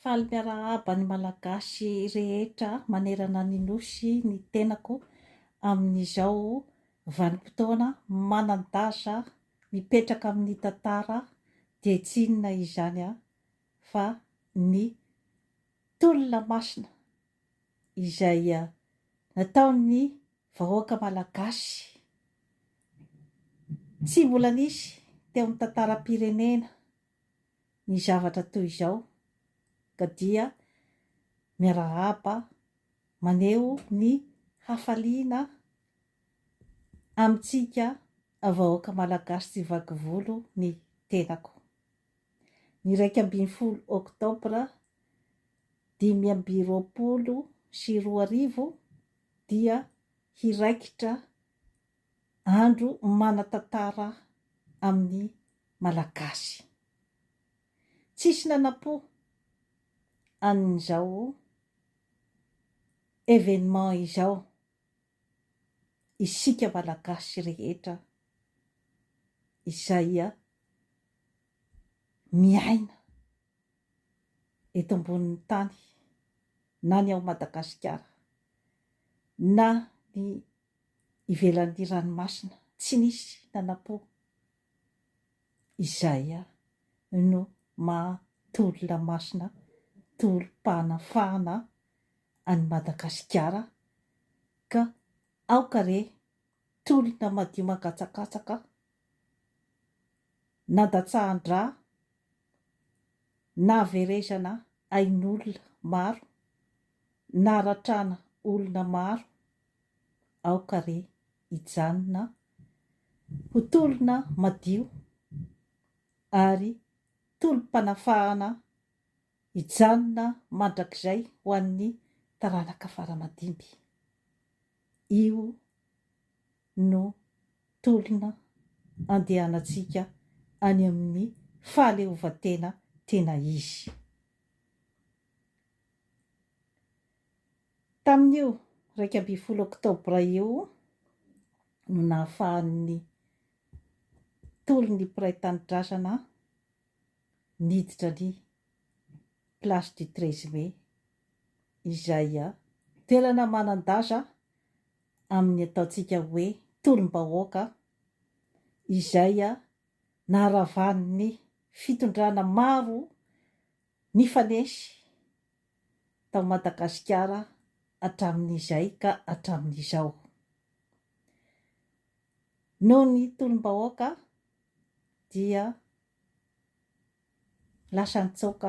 Faly miarahaba ny malagasy rehetra manerana ny nosy ny tenako amin'izao vanim-potoana manan-danja mipetraka amin'ny tantara dia tsy inona izany fa ny tolona masina izay nataon'ny vahoaka malagasy tsy mbola nisy teo amin'ny tantaram-pirenena ny zavatra toy izao, ka dia miarahaba maneho ny hafaliana amintsika vahoaka malagasy tsy vaky volo ny tenako. Ny 21 oktobra 2024 dia hiraikitra andro manan-tantara amin'ny malagasy. Tsisy nanampo an'izao événement izao isika malagasy rehetra izay miaina eto ambonin'ny tany, na ny ao Madagasikara na ny ivelan'ny ranomasina, tsy nisy nanampo izay no mahatolona masina, tolom-panafahana any Madagasikara, ka aokare tolona madio mangatsakatsaka nadatsahan-drà nahaverezana ain'olona maro, naharatrana olona maro, aokare hijanona ho tolona madio ary tolom-panafahana hijanona mandrakizay ho an'ny taranaka faramadimby. Io no tolona andehanantsika any amin'ny fahaleovantena tena izy. Tamin'io 21 oktobra io no nahafahan'ny tolon'ny mpiray tanindrazana niditra ny place du 13 mai izay toerana manan-danja amin'ny ataontsika hoe tolom-bahoaka izay naharavahan'ny fitondrana maro nifanesy tao Madagasikara hatramin'izay ka hatramin'izao. Noho ny tolom-bahoaka dia lasa nitsoaka